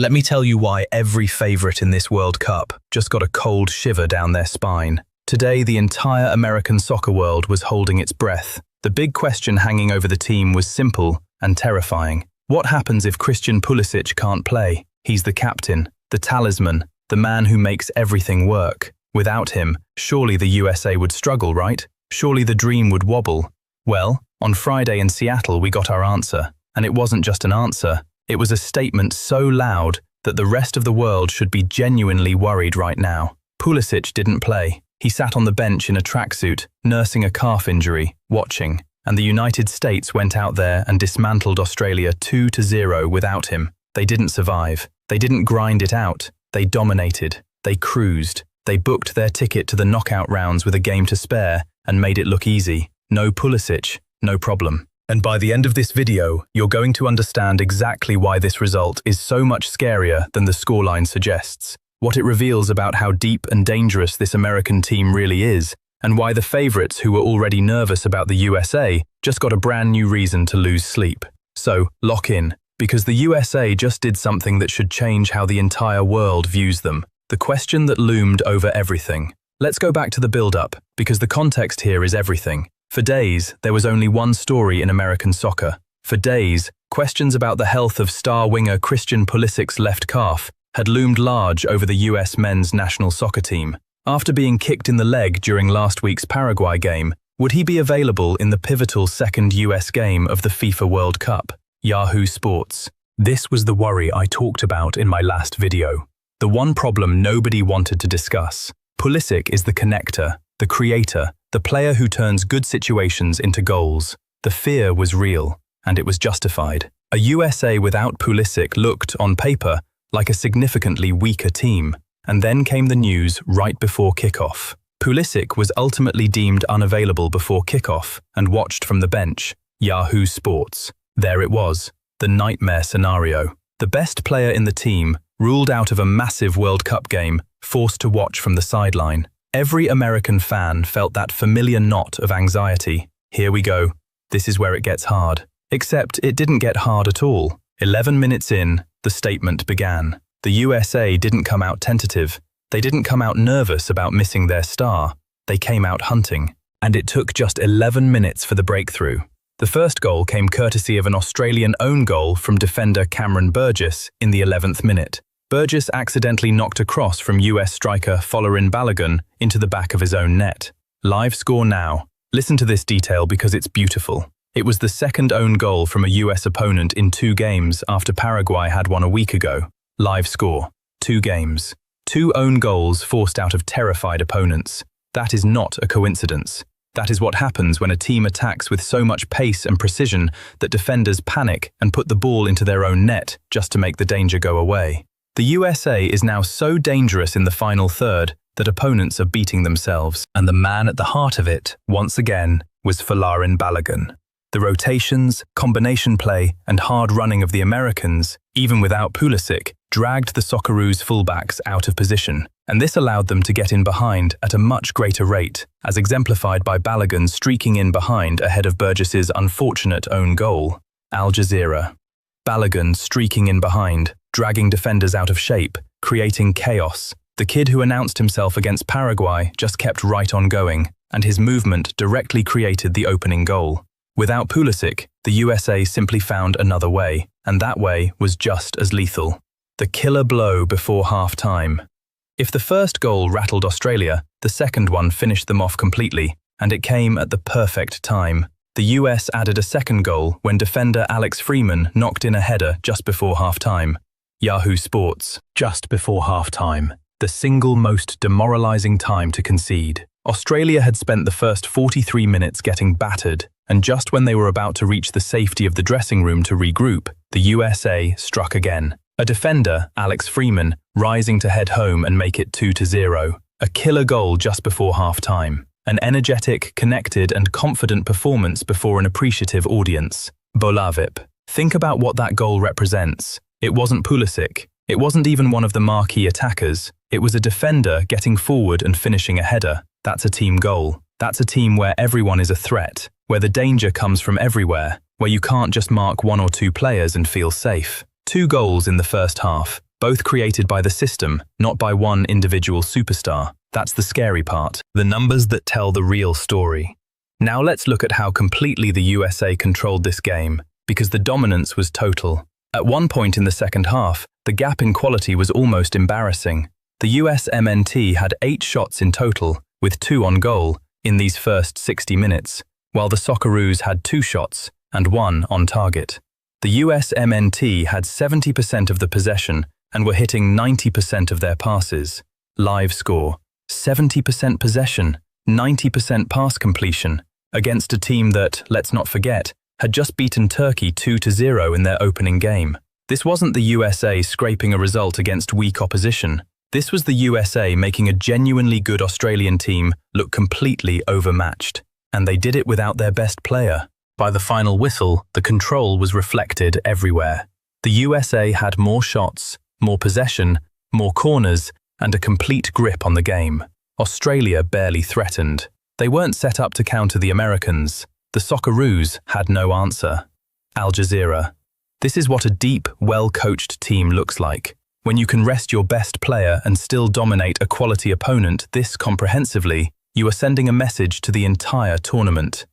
Let me tell you why every favourite in this World Cup just got a cold shiver down their spine. Today, the entire American soccer world was holding its breath. The big question hanging over the team was simple and terrifying. What happens if Christian Pulisic can't play? He's the captain, the talisman, the man who makes everything work. Without him, surely the USA would struggle, right? Surely the dream would wobble. Well, on Friday in Seattle we got our answer. And it wasn't just an answer. It was a statement so loud that the rest of the world should be genuinely worried right now. Pulisic didn't play. He sat on the bench in a tracksuit, nursing a calf injury, watching. And the United States went out there and dismantled Australia 2-0 without him. They didn't survive. They didn't grind it out. They dominated. They cruised. They booked their ticket to the knockout rounds with a game to spare and made it look easy. No Pulisic, no problem. And by the end of this video, you're going to understand exactly why this result is so much scarier than the scoreline suggests, what it reveals about how deep and dangerous this American team really is, and why the favourites who were already nervous about the USA just got a brand new reason to lose sleep. So, lock in, because the USA just did something that should change how the entire world views them, the question that loomed over everything. Let's go back to the build-up, because the context here is everything. For days, there was only one story in American soccer. For days, questions about the health of star winger Christian Pulisic's left calf had loomed large over the US men's national soccer team. After being kicked in the leg during last week's Paraguay game, would he be available in the pivotal second US game of the FIFA World Cup? Yahoo Sports. This was the worry I talked about in my last video. The one problem nobody wanted to discuss. Pulisic is the connector, the creator, the player who turns good situations into goals. The fear was real, and it was justified. A USA without Pulisic looked, on paper, like a significantly weaker team. And then came the news right before kickoff. Pulisic was ultimately deemed unavailable before kickoff and watched from the bench. Yahoo Sports. There it was, the nightmare scenario. The best player in the team, ruled out of a massive World Cup game, forced to watch from the sideline. Every American fan felt that familiar knot of anxiety. Here we go. This is where it gets hard. Except it didn't get hard at all. 11 minutes in, the statement began. The USA didn't come out tentative. They didn't come out nervous about missing their star. They came out hunting. And it took just 11 minutes for the breakthrough. The first goal came courtesy of an Australian own goal from defender Burgess in the 11th minute. Burgess accidentally knocked a cross from US striker Balogun into the back of his own net. Live score now. Listen to this detail because it's beautiful. It was the second own goal from a US opponent in 2 games after Paraguay had one a week ago. Live score. 2 games. 2 own goals forced out of terrified opponents. That is not a coincidence. That is what happens when a team attacks with so much pace and precision that defenders panic and put the ball into their own net just to make the danger go away. The USA is now so dangerous in the final third that opponents are beating themselves, and the man at the heart of it, once again, was Balogun. The rotations, combination play, and hard running of the Americans, even without Pulisic, dragged the Socceroos fullbacks out of position, and this allowed them to get in behind at a much greater rate, as exemplified by Balogun streaking in behind ahead of Burgess's unfortunate own goal. Al Jazeera. Balogun streaking in behind, dragging defenders out of shape, creating chaos. The kid who announced himself against Paraguay just kept right on going, and his movement directly created the opening goal. Without Pulisic, the USA simply found another way, and that way was just as lethal. The killer blow before half-time. If the first goal rattled Australia, the second one finished them off completely, and it came at the perfect time. The US added a second goal when defender Freeman knocked in a header just before half-time. Yahoo Sports. Just before half-time. The single most demoralizing time to concede. Australia had spent the first 43 minutes getting battered, and just when they were about to reach the safety of the dressing room to regroup, the USA struck again. A defender, Freeman, rising to head home and make it 2-0. A killer goal just before half-time. An energetic, connected and confident performance before an appreciative audience. Balogun. Think about what that goal represents. It wasn't Pulisic. It wasn't even one of the marquee attackers. It was a defender getting forward and finishing a header. That's a team goal. That's a team where everyone is a threat, where the danger comes from everywhere, where you can't just mark 1 or 2 players and feel safe. 2 goals in the first half. both created by the system, not by one individual superstar. That's the scary part, the numbers that tell the real story. Now let's look at how completely the USA controlled this game, because the dominance was total. At one point in the second half, the gap in quality was almost embarrassing. The USMNT had 8 shots in total, with 2 on goal, in these first 60 minutes, while the Socceroos had 2 shots and 1 on target. The USMNT had 70% of the possession and were hitting 90% of their passes. Live score: 70% possession, 90% pass completion, against a team that, let's not forget, had just beaten Turkey 2-0 in their opening game. This wasn't the USA scraping a result against weak opposition. This was the USA making a genuinely good Australian team look completely overmatched. And they did it without their best player. By the final whistle, the control was reflected everywhere. The USA had more shots, more possession, more corners, and a complete grip on the game. Australia barely threatened. They weren't set up to counter the Americans. The Socceroos had no answer. Al Jazeera. This is what a deep, well-coached team looks like. When you can rest your best player and still dominate a quality opponent this comprehensively, you are sending a message to the entire tournament.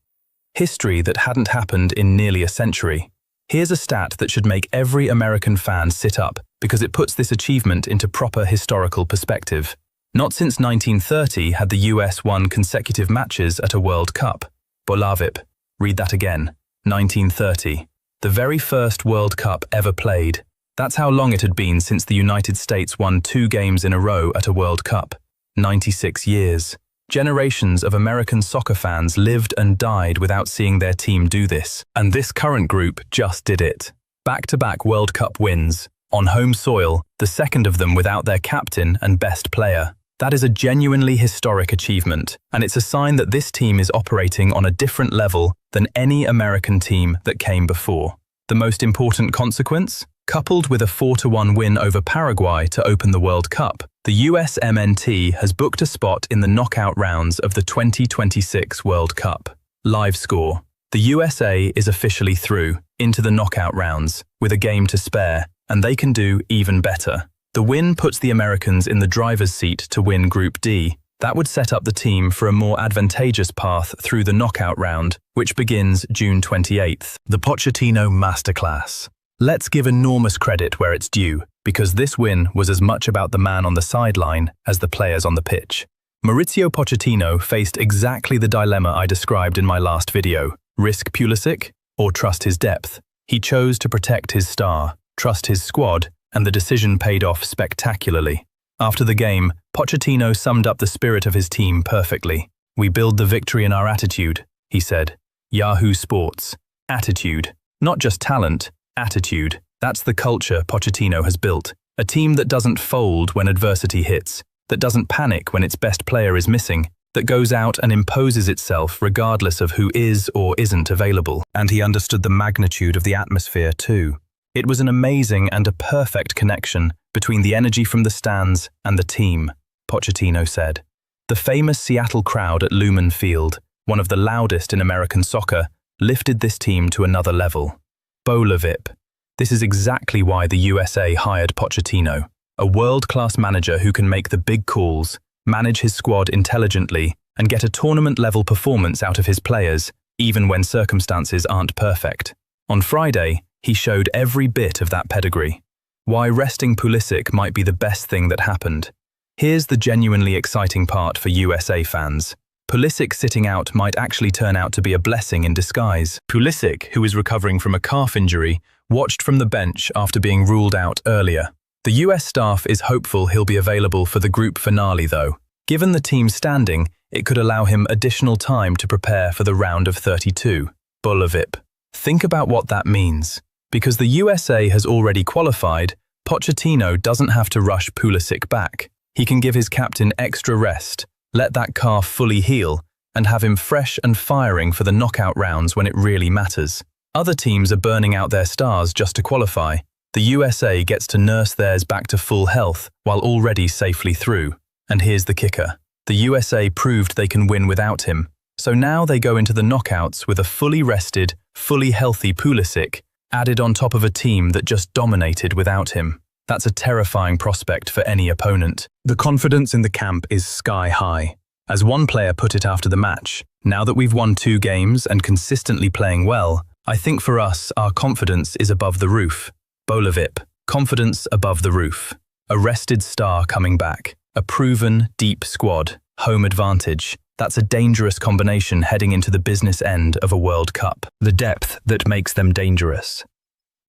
History that hadn't happened in nearly a century. Here's a stat that should make every American fan sit up because it puts this achievement into proper historical perspective. Not since 1930 had the US won consecutive matches at a World Cup. Bolavip. Read that again. 1930. The very first World Cup ever played. That's how long it had been since the United States won 2 games in a row at a World Cup. 96 years. Generations of American soccer fans lived and died without seeing their team do this. And this current group just did it. Back-to-back World Cup wins. On home soil, the second of them without their captain and best player. That is a genuinely historic achievement, and it's a sign that this team is operating on a different level than any American team that came before. The most important consequence? Coupled with a 4-1 win over Paraguay to open the World Cup, the USMNT has booked a spot in the knockout rounds of the 2026 World Cup. Live score: the USA is officially through into the knockout rounds with a game to spare, and they can do even better. The win puts the Americans in the driver's seat to win Group D. That would set up the team for a more advantageous path through the knockout round, which begins June 28th. The Pochettino Masterclass. Let's give enormous credit where it's due, because this win was as much about the man on the sideline as the players on the pitch. Mauricio Pochettino faced exactly the dilemma I described in my last video: risk Pulisic or trust his depth. He chose to protect his star, trust his squad, and the decision paid off spectacularly. After the game, Pochettino summed up the spirit of his team perfectly. "We build the victory in our attitude," he said. Yahoo Sports. Attitude. Not just talent, attitude. That's the culture Pochettino has built. A team that doesn't fold when adversity hits, that doesn't panic when its best player is missing, that goes out and imposes itself regardless of who is or isn't available. And he understood the magnitude of the atmosphere too. It was an amazing and a perfect connection between the energy from the stands and the team, Pochettino said. The famous Seattle crowd at Lumen Field, one of the loudest in American soccer, lifted this team to another level. Bolavip. This is exactly why the USA hired Pochettino, a world-class manager who can make the big calls, manage his squad intelligently, and get a tournament-level performance out of his players, even when circumstances aren't perfect. On Friday, he showed every bit of that pedigree. Why resting Pulisic might be the best thing that happened. Here's the genuinely exciting part for USA fans. Pulisic sitting out might actually turn out to be a blessing in disguise. Pulisic, who is recovering from a calf injury, watched from the bench after being ruled out earlier. The US staff is hopeful he'll be available for the group finale though. Given the team's standing, it could allow him additional time to prepare for the round of 32. Bolavip. Think about what that means. Because the USA has already qualified, Pochettino doesn't have to rush Pulisic back. He can give his captain extra rest, let that calf fully heal, and have him fresh and firing for the knockout rounds when it really matters. Other teams are burning out their stars just to qualify. The USA gets to nurse theirs back to full health while already safely through. And here's the kicker. The USA proved they can win without him. So now they go into the knockouts with a fully rested, fully healthy Pulisic, added on top of a team that just dominated without him. That's a terrifying prospect for any opponent. The confidence in the camp is sky high. As one player put it after the match, "Now that we've won 2 games and consistently playing well, I think for us, our confidence is above the roof." Bolavip, confidence above the roof. A rested star coming back. A proven, deep squad. Home advantage. That's a dangerous combination heading into the business end of a World Cup. The depth that makes them dangerous.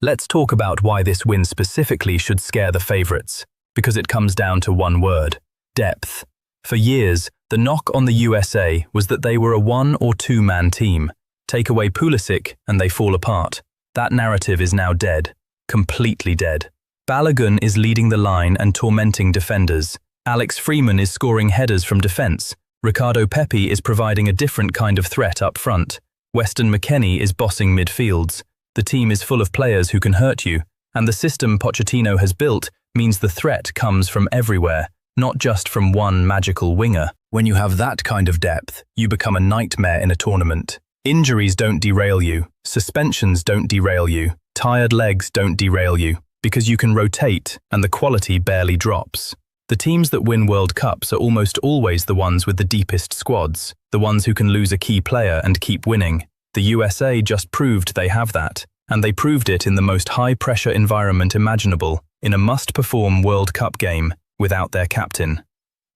Let's talk about why this win specifically should scare the favourites, because it comes down to one word: depth. For years, the knock on the USA was that they were a 1- or 2-man team. Take away Pulisic and they fall apart. That narrative is now dead. Completely dead. Balogun is leading the line and tormenting defenders. Alex Freeman is scoring headers from defence. Ricardo Pepi is providing a different kind of threat up front. Weston McKennie is bossing midfields. The team is full of players who can hurt you, and the system Pochettino has built means the threat comes from everywhere, not just from one magical winger. When you have that kind of depth, you become a nightmare in a tournament. Injuries don't derail you. Suspensions don't derail you. Tired legs don't derail you, because you can rotate and the quality barely drops. The teams that win World Cups are almost always the ones with the deepest squads, the ones who can lose a key player and keep winning. The USA just proved they have that, and they proved it in the most high-pressure environment imaginable, in a must-perform World Cup game, without their captain.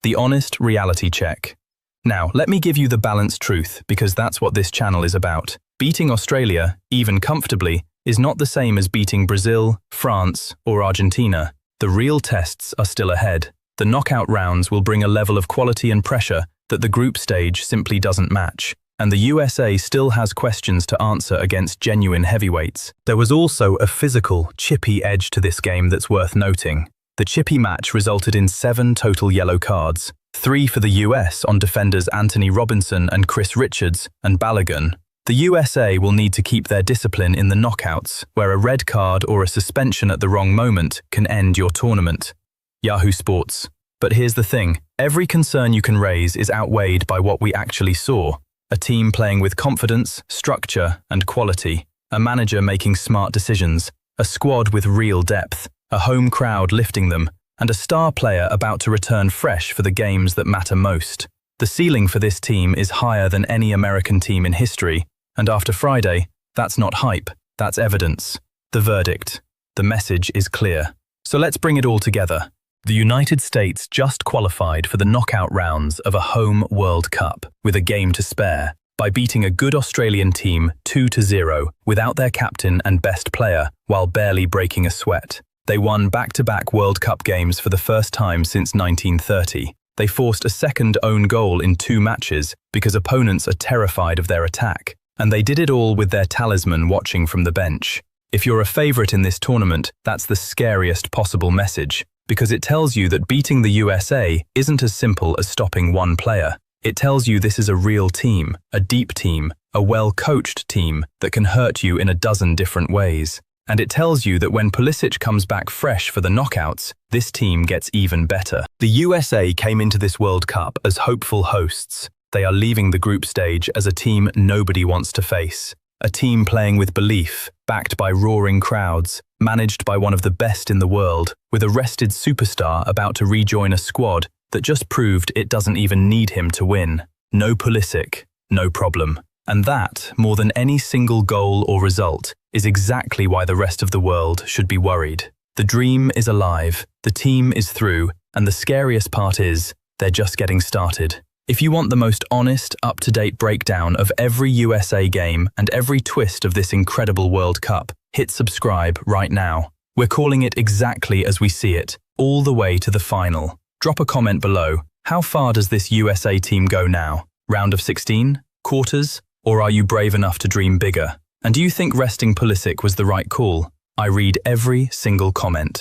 The honest reality check. Now, let me give you the balanced truth, because that's what this channel is about. Beating Australia, even comfortably, is not the same as beating Brazil, France, or Argentina. The real tests are still ahead. The knockout rounds will bring a level of quality and pressure that the group stage simply doesn't match. And the USA still has questions to answer against genuine heavyweights. There was also a physical, chippy edge to this game that's worth noting. The chippy match resulted in 7 total yellow cards, 3 for the US on defenders Anthony Robinson and Chris Richards and Balogun. The USA will need to keep their discipline in the knockouts, where a red card or a suspension at the wrong moment can end your tournament. Yahoo Sports. But here's the thing, every concern you can raise is outweighed by what we actually saw. A team playing with confidence, structure, and quality. A manager making smart decisions. A squad with real depth. A home crowd lifting them. And a star player about to return fresh for the games that matter most. The ceiling for this team is higher than any American team in history. And after Friday, that's not hype, that's evidence. The verdict. The message is clear. So let's bring it all together. The United States just qualified for the knockout rounds of a home World Cup with a game to spare by beating a good Australian team 2-0 without their captain and best player while barely breaking a sweat. They won back-to-back World Cup games for the first time since 1930. They forced a second own goal in 2 matches because opponents are terrified of their attack. And they did it all with their talisman watching from the bench. If you're a favourite in this tournament, that's the scariest possible message, because it tells you that beating the USA isn't as simple as stopping one player. It tells you this is a real team, a deep team, a well-coached team that can hurt you in a dozen different ways. And it tells you that when Pulisic comes back fresh for the knockouts, this team gets even better. The USA came into this World Cup as hopeful hosts. They are leaving the group stage as a team nobody wants to face. A team playing with belief, backed by roaring crowds, managed by one of the best in the world, with a rested superstar about to rejoin a squad that just proved it doesn't even need him to win. No Pulisic, no problem. And that, more than any single goal or result, is exactly why the rest of the world should be worried. The dream is alive, the team is through, and the scariest part is, they're just getting started. If you want the most honest, up-to-date breakdown of every USA game and every twist of this incredible World Cup, hit subscribe right now. We're calling it exactly as we see it, all the way to the final. Drop a comment below. How far does this USA team go now? Round of 16? Quarters? Or are you brave enough to dream bigger? And do you think resting Pulisic was the right call? I read every single comment.